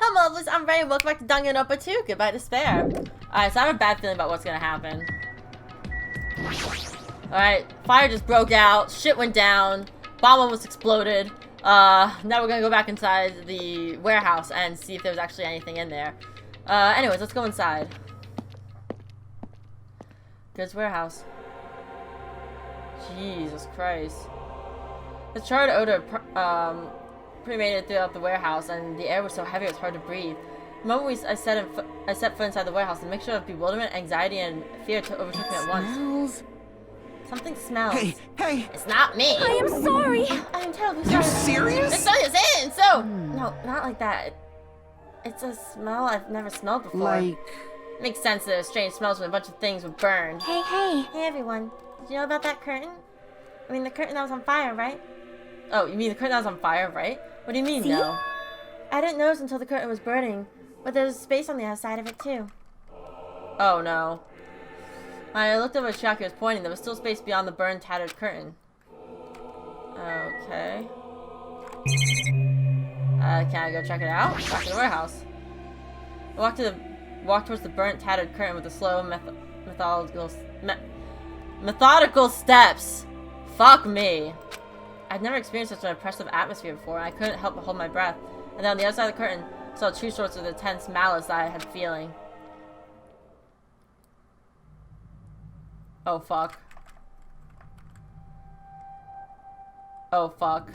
Hello, lovelies, I'm Ray, welcome back to Danganronpa 2, Goodbye Despair. Alright, so I have a bad feeling about what's gonna happen. Alright, fire just broke out, shit went down, bomb almost exploded. Now we're gonna go back inside the warehouse and see if there's actually anything in there. Anyways, let's go inside. Goods warehouse. Jesus Christ. The charred odor, permeated throughout the warehouse, and the air was so heavy it was hard to breathe. The moment I set foot inside the warehouse, a mixture of bewilderment, anxiety, and fear overtook me at once. Something smells. Hey! It's not me! I am sorry! I am terribly sorry. You serious? It's so in, so! No, not like that. It's a smell I've never smelled before. Like... Makes sense that there's strange smells when a bunch of things were burned. Hey! Hey everyone, did you know about that curtain? I mean the curtain that was on fire, right? Oh, you mean the curtain that was on fire, right? What do you mean, no? I didn't notice until the curtain was burning, but there's space on the other side of it, too. Oh, no. I looked over where Chiaki was pointing. There was still space beyond the burned, tattered curtain. Okay. Can I go check it out? Back to the warehouse. I walked towards the burnt, tattered curtain with the slow, methodical steps. Fuck me. I'd never experienced such an oppressive atmosphere before, and I couldn't help but hold my breath. And then on the other side of the curtain, I saw two sorts of the tense malice that I had feeling. Oh fuck. Oh fuck.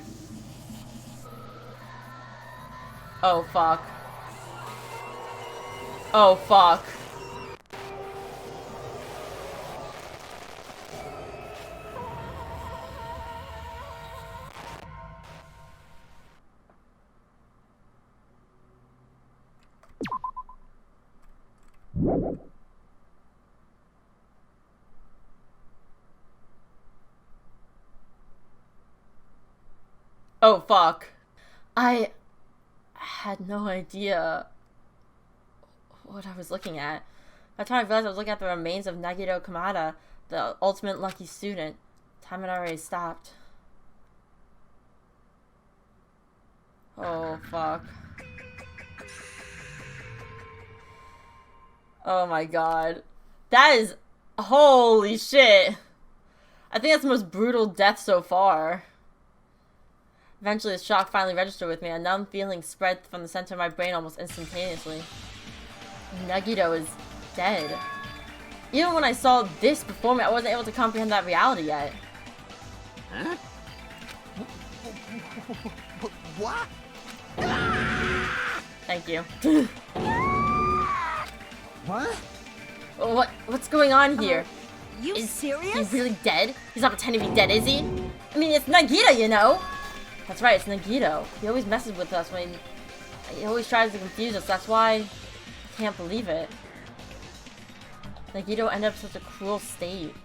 Oh fuck. Oh fuck. Oh fuck. I had no idea what I was looking at. By the time I realized I was looking at the remains of Nagito Kamada, the ultimate lucky student. Time had already stopped. Oh fuck. Oh my god. That is... Holy shit. I think that's the most brutal death so far. Eventually, the shock finally registered with me. A numb feeling spread from the center of my brain almost instantaneously. Nagito is dead. Even when I saw this before me, I wasn't able to comprehend that reality yet. Huh? What? Thank you. What? What's going on here? You Is serious? he really dead? He's not pretending to be dead, is he? I mean, it's Nagito, you know? That's right, it's Nagito. He always messes with us when... He always tries to confuse us. That's why I can't believe it. Nagito ended up in such a cruel state.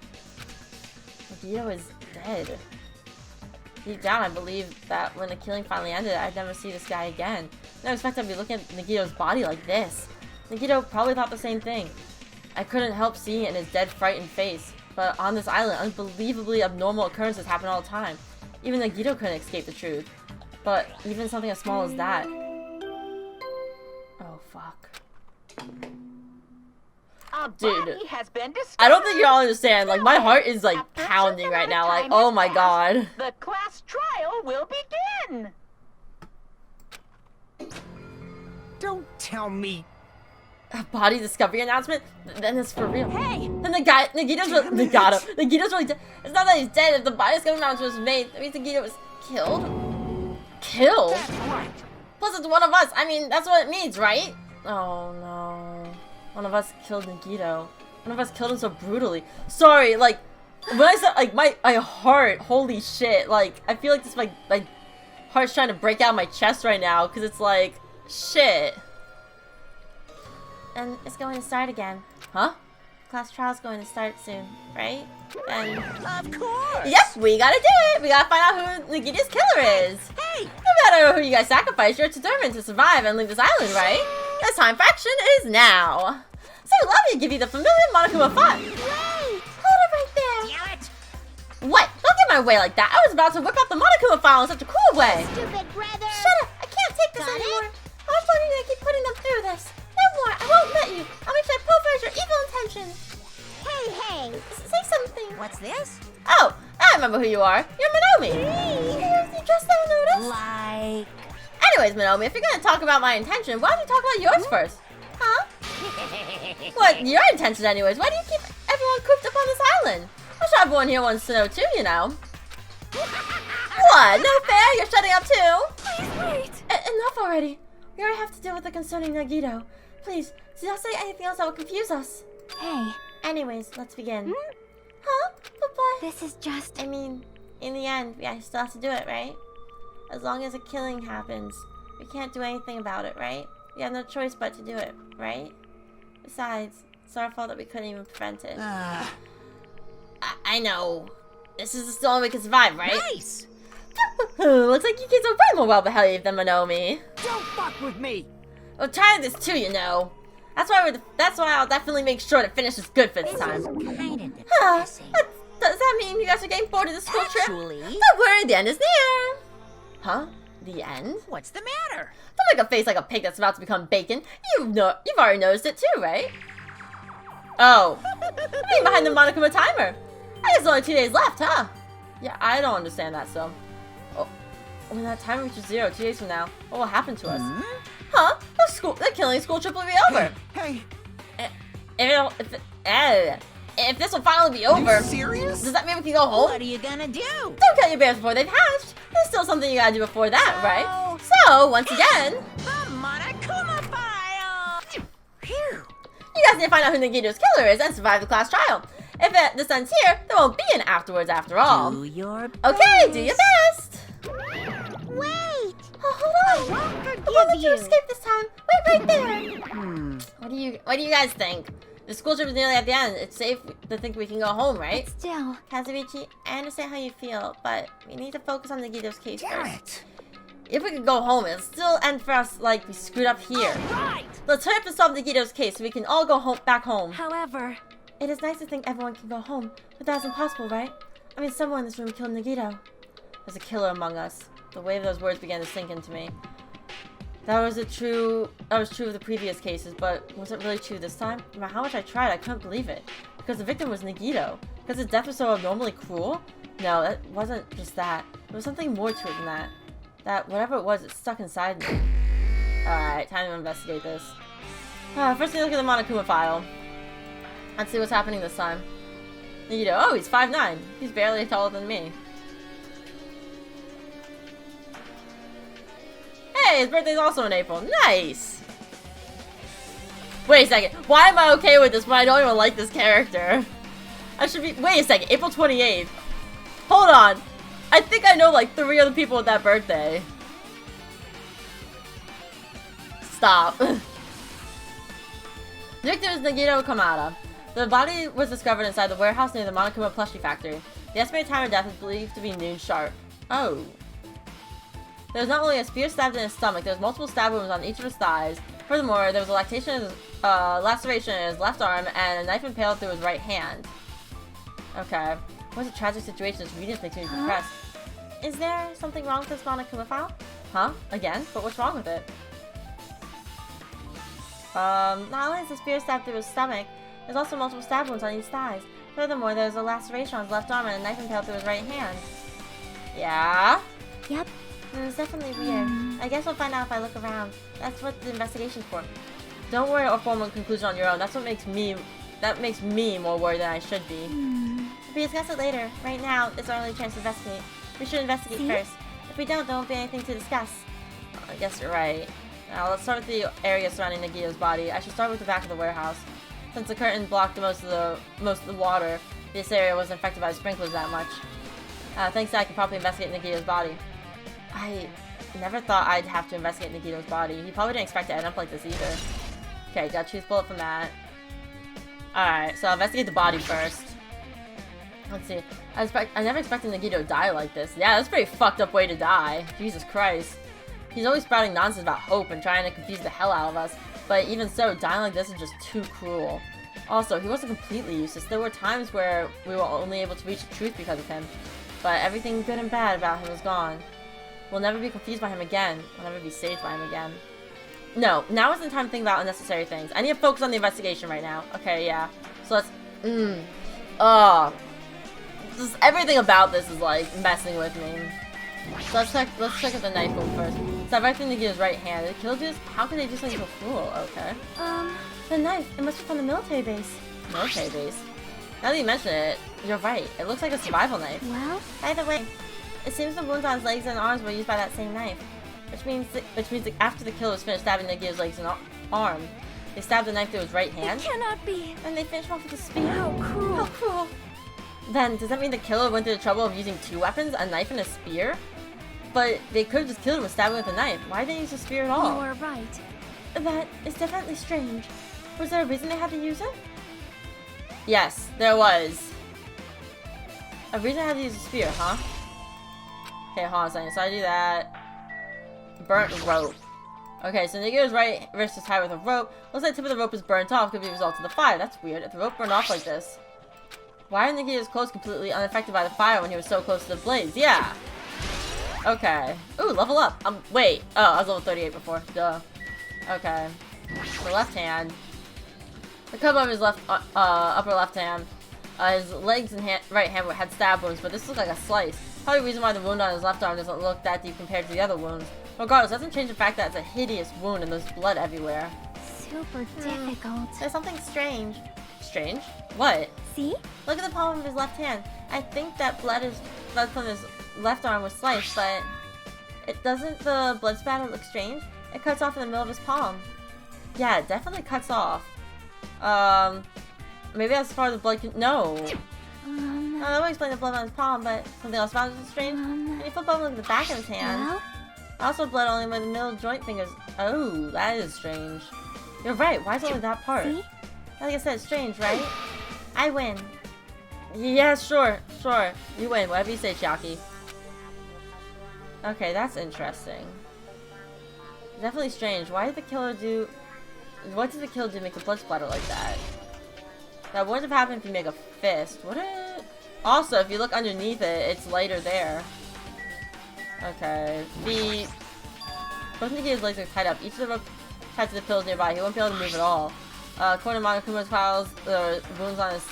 Nagito is dead. Deep down, I believe that when the killing finally ended, I'd never see this guy again. I never expected I'd be looking at Nagito's body like this. Nagito probably thought the same thing. I couldn't help seeing it in his dead, frightened face. But on this island, unbelievably abnormal occurrences happen all the time. Even Nagito couldn't escape the truth. But even something as small as that. Oh, fuck. Dude, I don't think y'all understand. Like, my heart is, like, pounding right now. Like, oh my god. The class trial will begin! Don't tell me. A body discovery announcement? Then it's for real. Hey! Then Nagito's really dead. It's not that he's dead. If the body discovery announcement was made, that means Nagito was killed? Killed? That's right. Plus, it's one of us. I mean, that's what it means, right? Oh, no. One of us killed Nagito. One of us killed him so brutally. Sorry, like, when I said, like, my heart, holy shit. Like, I feel like this, my heart's trying to break out of my chest right now. Because it's like, shit. And it's going to start again. Huh? Class trial's going to start soon, right? And... Of course. Yep, we gotta do it! We gotta find out who Nagito's killer is! Hey! No matter who you guys sacrifice, you're determined to survive and leave this island, right? The time for action is now! So let me give you the familiar Monokuma fun! Wait! Hold it right there! Damn it! What? Don't get in my way like that! I was about to whip out the Monokuma file in such a cool way! Stupid brother! Shut up! I can't take this Got it? anymore! How much longer do I keep putting What's this? Oh, I remember who you are. You're Minomi. You just now noticed? Like... Anyways, Minomi, if you're gonna talk about my intention, why don't you talk about yours first? Huh? What, your intention anyways? Why do you keep everyone cooped up on this island? I'm sure everyone here wants to know too, you know. What? No fair? You're shutting up too? Please wait. Enough already. We already have to deal with the concerning Nagito. Please, do not say anything else that will confuse us. Hey, Anyways, let's begin. Huh? But boy, this is just... I mean, in the end, we still have to do it, right? As long as a killing happens, we can't do anything about it, right? We have no choice but to do it, right? Besides, it's our fault that we couldn't even prevent it. I know. This is the only way we can survive, right? Nice! Looks like you kids are way more well behaved than Minomi. Don't fuck with me! We'll try this too, you know. That's why I'll definitely make sure to finish this good for this time. kind of Huh? depressing. Does that mean you guys are getting bored of the school trip? Actually... Don't worry, the end is near. Huh? The end? What's the matter? Don't make a face like a pig that's about to become bacon. You've already noticed it too, right? Oh. Being behind the Monokuma timer. I guess only 2 days left, huh? Yeah, I don't understand that, so. Oh, when that timer reaches 0 2 days from now, what will happen to us? Huh? The killing school trip will be over. Hey, If this will finally be over, you serious? does that mean we can go home? What are you gonna do? Don't kill your bears before they've hatched. There's still something you gotta do before that, right? So, once again, The Monokuma file! Phew. you guys need to find out who Nagito's killer is and survive the class trial. If this ends here, there won't be an afterwards after all. Do your best. Okay, do your best. Wait! Oh, hold on. I won't let you escape this time. Wait right there. What do you guys think? The school trip is nearly at the end. It's safe to think we can go home, right? Still, Kazuichi, I understand how you feel, but we need to focus on Nagito's case Damn first. it! If we could go home, it'll still end for us like we screwed up here. Right! Let's hurry up and solve Nagito's case so we can all go back home. however, It is nice to think everyone can go home, but that's impossible, right? I mean, someone in this room killed Nagito. There's a killer among us. The way those words began to sink into me. That was true of the previous cases, but was it really true this time? No matter how much I tried, I couldn't believe it. Because the victim was Nagito. Because his death was so abnormally cruel? No, that wasn't just that. There was something more to it than that. That, whatever it was, it stuck inside me. Alright, time to investigate this. First we look at the Monokuma file. Let's see what's happening this time. Nagito, oh, he's 5'9". He's barely taller than me. Hey, his birthday's also in April. Nice! Wait a second. Why am I okay with this when I don't even like this character? I should be- wait a second. April 28th. Hold on. I think I know like 3 other people with that birthday. Stop. The victim is Nagito Kamada. The body was discovered inside the warehouse near the Monokuma plushie factory. The estimated time of death is believed to be noon sharp. Oh. There was not only a spear stabbed in his stomach, there was multiple stab wounds on each of his thighs. Furthermore, there was a laceration in his left arm and a knife impaled through his right hand. Okay. What a tragic situation. This reading makes me depressed. Is there something wrong with this Monokuma file? Huh? Again? But what's wrong with it? Not only is the spear stabbed through his stomach, there's also multiple stab wounds on each thighs. Furthermore, there's a laceration on his left arm and a knife impaled through his right hand. Yeah? yep. It's definitely weird. I guess we'll find out if I look around. That's what the investigation's for. Don't worry or form a conclusion on your own. That makes me more worried than I should be. We'll discuss it later. Right now, it's our only chance to investigate. We should investigate first. If we don't, there won't be anything to discuss. I guess you're right. Now let's start with the area surrounding Nagito's body. I should start with the back of the warehouse. Since the curtain blocked most of the water, this area wasn't affected by the sprinklers that much. Thanks that I can properly investigate Nagito's body. I never thought I'd have to investigate Nagito's body. He probably didn't expect to end up like this either. Okay, got choose bullet from that. Alright, so I'll investigate the body first. Let's see. I never expected Nagito to die like this. Yeah, that's a pretty fucked up way to die. Jesus Christ. He's always spouting nonsense about hope and trying to confuse the hell out of us. But even so, dying like this is just too cruel. Also, he wasn't completely useless. There were times where we were only able to reach the truth because of him. But everything good and bad about him is gone. We'll never be confused by him again. We'll never be saved by him again. No, now isn't the time to think about unnecessary things. I need to focus on the investigation right now. Okay, yeah. So let's... Just everything about this is like messing with me. So let's check at the knife wound first. So right thing to get his right hand. Did the killer do this? How could they do something so cruel? Okay. The knife. It must be from the military base. Military base. Now that you mention it, you're right. It looks like a survival knife. Well, By the way, it seems the wounds on his legs and arms were used by that same knife. Which means that after the killer was finished stabbing Nagito's legs and arm, they stabbed the knife through his right hand. it cannot be. And they finished off with a spear. How cruel. How cruel. Then, does that mean the killer went through the trouble of using two weapons, a knife and a spear? But they could have just killed him with stabbing with a knife. Why didn't they use a spear at all? You are right. That is definitely strange. Was there a reason they had to use it? Yes, there was. A reason I had to use a spear, huh? Okay, hold on a second. So I do that. Burnt rope. Okay, so Nagito's right wrist is tied with a rope. Looks like the tip of the rope is burnt off. Could be a result of the fire. That's weird. If the rope burned off like this, why are Nagito's clothes completely unaffected by the fire when he was so close to the blaze? Yeah. Okay. Ooh, level up. Wait. Oh, I was level 38 before. Duh. Okay. The left hand. The cut of his left, upper left hand. His legs and right hand had stab wounds, but this looks like a slice. Probably the reason why the wound on his left arm doesn't look that deep compared to the other wounds. Regardless, doesn't change the fact that it's a hideous wound and there's blood everywhere. Super difficult. There's something strange. Strange? What? See? Look at the palm of his left hand. I think that blood from his left arm was sliced, but it doesn't the blood spatter look strange? It cuts off in the middle of his palm. Yeah, it definitely cuts off. Maybe that's as far as the blood can. No. That would explain the blood on his palm, but something else found is strange. And he flip over look at the back of his hand. Well? Also blood only by the middle joint fingers. Oh, that is strange. You're right. Why is only that part? See? Like I said, it's strange, right? I win. Yeah, sure. You win. Whatever you say, Chiaki. Okay, that's interesting. Definitely strange. Why did the killer do... What did the killer do to make the blood splatter like that? That wouldn't have happened if you make a fist, would it? Also, if you look underneath it, it's lighter there. Okay. Both Nagito's legs are tied up. Each of the rope tied to the pills nearby. He won't be able to move at all. According to Monokuma's files, the wounds on his...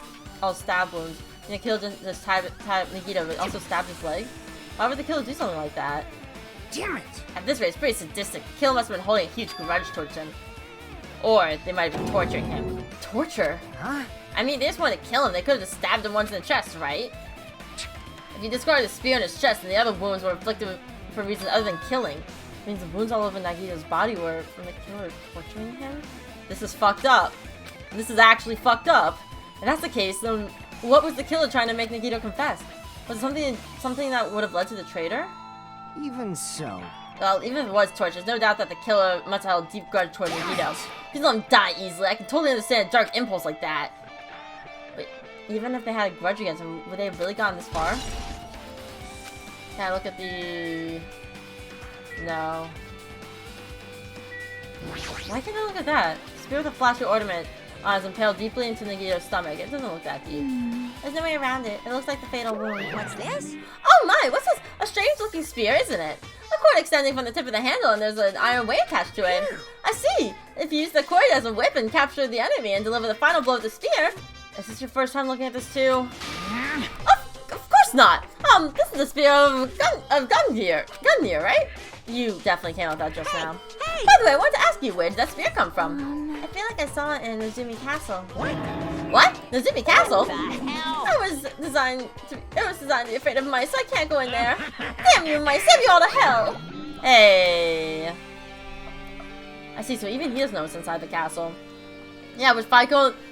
all stab wounds. And the killer didn't just tie up Nagito, but also stabbed his leg. Why would the killer do something like that? Damn it! At this rate, it's pretty sadistic. The killer must have been holding a huge grudge towards him. Or they might have been torturing him. Torture? Huh? I mean, they just wanted to kill him. They could have just stabbed him once in the chest, right? If you discarded the spear in his chest and the other wounds were inflicted for reasons other than killing, it means the wounds all over Nagito's body were from the killer torturing him? This is fucked up. This is actually fucked up. If that's the case, then what was the killer trying to make Nagito confess? Was it something that would have led to the traitor? Even so. Well, even if it was torture, there's no doubt that the killer must have held a deep grudge toward Nagito. Please let him die easily. I can totally understand a dark impulse like that. But even if they had a grudge against him, would they have really gotten this far? Yeah, look at the... No. Why can't I look at that? Spear with a flashy ornament is impaled deeply into Nagito's stomach. It doesn't look that deep. There's no way around it. It looks like the fatal wound. What's this? Oh my, what's this? A strange looking spear, isn't it? A cord extending from the tip of the handle and there's an iron weight attached to it. I see! If you use the cord as a whip and capture the enemy and deliver the final blow of the spear... Is this your first time looking at this too? Of course not! This is the spear of Gungnir, right? You definitely came out with that just now. Hey! By the way, I wanted to ask you, where did that spear come from? I feel like I saw it in Nozumi Castle. What? Nozumi Castle? The hell? It was designed to be afraid of mice, so I can't go in there. Damn you, mice! Send you all to hell! Hey. I see, so even he doesn't know what's inside the castle. Yeah, which if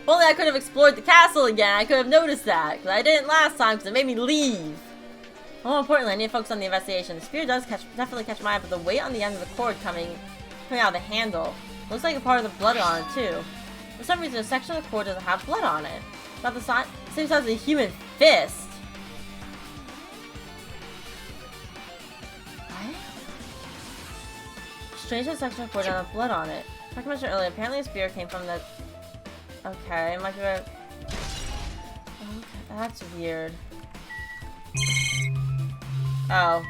only I could have explored the castle again, I could have noticed that. Because I didn't last time, because it made me leave. More importantly, I need to focus on the investigation. The spear does definitely catch my eye, but the weight on the end of the cord coming out of the handle looks like a part of the blood on it, too. For some reason, a section of the cord doesn't have blood on it. About the same size as a human fist. What? Strange that section of cord doesn't have blood on it. Like I mentioned earlier, apparently a spear came from the... Okay, it might be right. Okay, that's weird. Oh.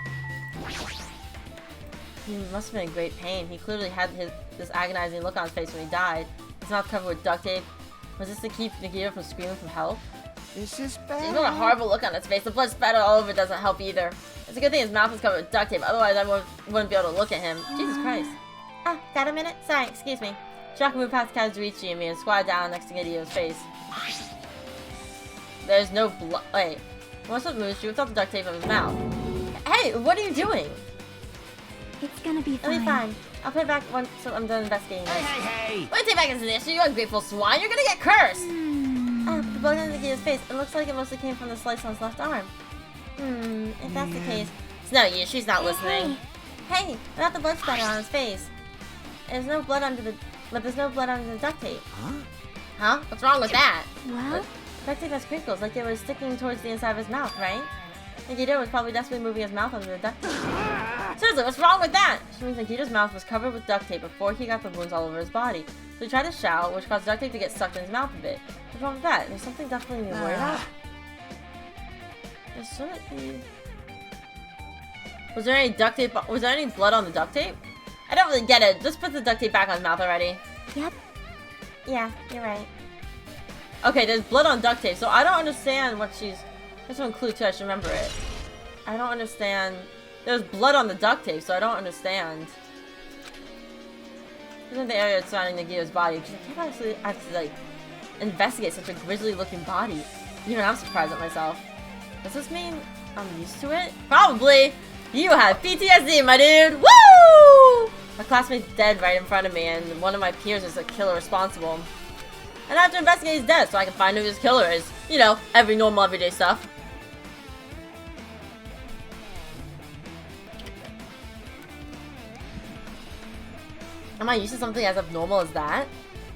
He must have been in great pain. He clearly had this agonizing look on his face when he died. His mouth covered with duct tape. Was this to keep Nagito from screaming for help? This is He's bad. got a horrible look on his face. The blood spattered all over doesn't help either. It's a good thing his mouth is covered with duct tape, otherwise I wouldn't be able to look at him. Jesus Christ. Ah, got a minute? Sorry, excuse me. Shock moved past Kazuichi and me and squatted down next to Nagito's face. There's no blood. Wait. Once it moves, she whips out the duct tape from his mouth. Hey, what are you doing? It's gonna be It'll fine. be fine. I'll put it back once I'm done investigating this. Hey! Wait, take back into this, you ungrateful swine. You're gonna get cursed! Hmm. Ah, the blood on Nagito's face. It looks like it mostly came from the slice on his left arm. If that's the case. It's no use, she's not listening. Hey, about the blood spatter on his face. There's no blood under the... But there's no blood under the duct tape. Huh? Huh? What's wrong with that? Well, Duct tape has crinkles, like it was sticking towards the inside of his mouth, right? Nagito was probably desperately moving his mouth under the duct tape. Seriously, what's wrong with that? She means Nagito's mouth was covered with duct tape before he got the wounds all over his body. So he tried to shout, which caused duct tape to get stuck in his mouth a bit. What's wrong with that? There's something definitely to be worried about. There shouldn't be... Was there any duct tape? Was there any blood on the duct tape? I don't really get it. Just put the duct tape back on his mouth already. yep. Yeah, you're right. Okay, there's blood on duct tape, so I don't understand what she's... There's one clue too, I should remember it. I don't understand... There's blood on the duct tape, so I don't understand. This is the area surrounding Nagito's body, because I can't actually, like, investigate such a grisly-looking body. Even I'm surprised at myself. Does this mean I'm used to it? Probably! You have PTSD, my dude! Woo! My classmate's dead right in front of me, and one of my peers is the killer responsible. And I have to investigate his death so I can find who his killer is. You know, every normal everyday stuff. Am I used to something as abnormal as that?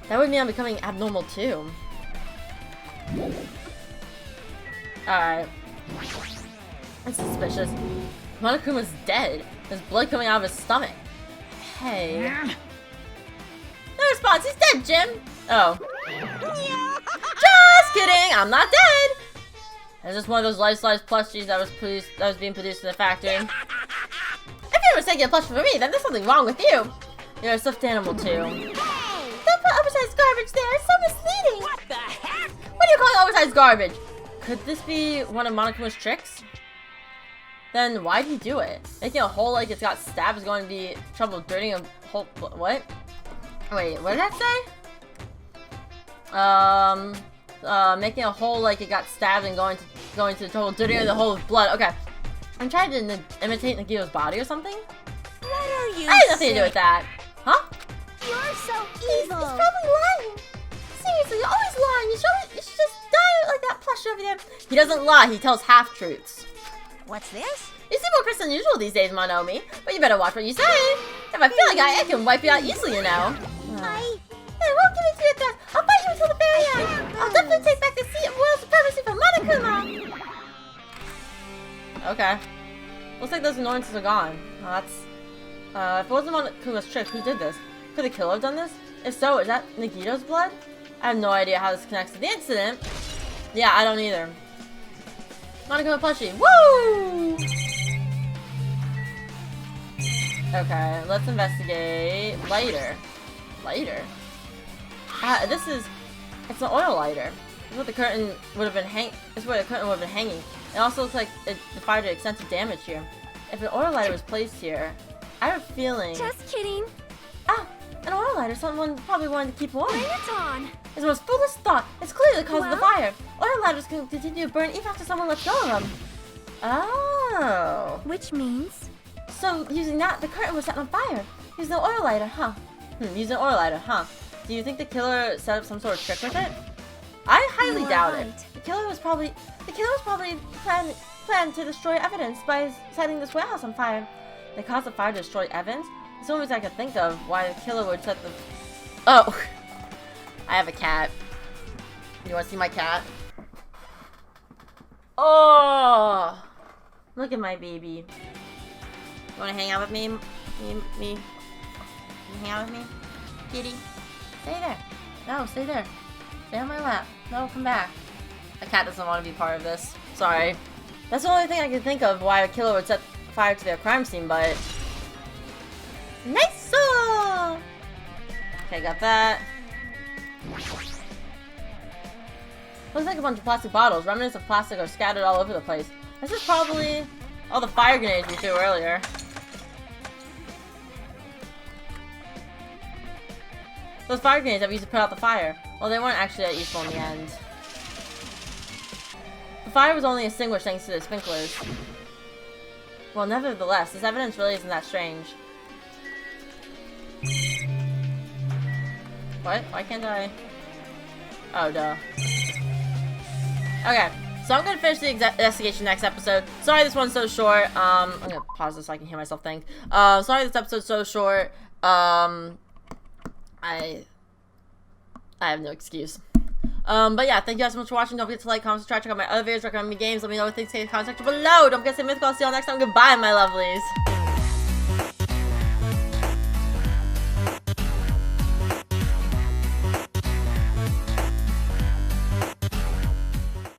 That would mean I'm becoming abnormal too. Alright. That's suspicious. Monokuma's dead. There's blood coming out of his stomach. Hey. No response, he's dead, Jim! Oh. Just kidding, I'm not dead! It's just one of those life-size plushies that was being produced in the factory. If you're mistaking a plushie for me, then there's something wrong with you. You're a stuffed animal too. Don't put oversized garbage there, it's so misleading! What the heck? What do you call oversized garbage? Could this be one of Monokuma's tricks? Then why'd he do it? Making a hole like it's got stabbed is going to be trouble dirtying a hole. What? Wait, what did that say? Making a hole like it got stabbed and going to the trouble dirtying the hole with blood. Okay. I'm trying to imitate Nagito's body or something? What are you I had nothing to do with that. Huh? You're so He's evil. probably lying. Seriously, you're always lying. You should just die like that plushie over there. He doesn't lie, he tells half-truths. What's this? You seem more Chris than usual these days, Monomi. But you better watch what you say. If I feel like I can wipe you out easily, you know. I won't give it to you at that. I'll fight you until the very end. I'll definitely take back the seat of royal supremacy from Monokuma. Okay. Looks like those annoyances are gone. Well, that's... if it wasn't Monokuma's trick, who did this? Could the killer have done this? If so, is that Nagito's blood? I have no idea how this connects to the incident. Yeah, I don't either. Monokuma plushie. Woo! Okay, let's investigate lighter. Lighter? It's an oil lighter. This is what the curtain would have been This is where the curtain would have been hanging. It also looks like the fire did extensive damage here. If an oil lighter was placed here, I have a feeling... Just kidding. Ah! An oil lighter, someone probably wanted to keep warm. Bring it on. It's the most foolish thought. It's clearly the cause of the Well? fire. Oil lighters can continue to burn even after someone lets go of them. Oh. Which means? So, using that, the curtain was set on fire. Using the oil lighter, huh? Using an oil lighter, huh? Do you think the killer set up some sort of trick with it? I highly You're doubt it. right. The killer was probably planned to destroy evidence by setting this warehouse on fire. They caused the fire to destroy evidence? It's the only reason I could think of why the killer would set the... Oh! I have a cat. You want to see my cat? Oh! Look at my baby. You want to hang out with me? Me? You hang out with me? Kitty? Stay there. No, stay there. Stay on my lap. No, come back. My cat doesn't want to be part of this. Sorry. That's the only thing I can think of why a killer would set fire to their crime scene, but... Nice! Okay, got that. Looks like a bunch of plastic bottles. Remnants of plastic are scattered all over the place. This is probably all the fire grenades we threw earlier. Those fire grenades that we used to put out the fire. Well, they weren't actually that useful in the end. The fire was only extinguished thanks to the sprinklers. Well, nevertheless, this evidence really isn't that strange. What? Why can't I? Oh, duh. Okay, so I'm gonna finish the investigation next episode. Sorry this one's so short. I'm gonna pause this so I can hear myself think. Sorry this episode's so short. I have no excuse. But yeah, thank you guys so much for watching. Don't forget to like, comment, subscribe, check out my other videos, recommend me games, let me know what things in the comment section below. Don't forget to stay mythical. I'll see y'all next time. Goodbye, my lovelies.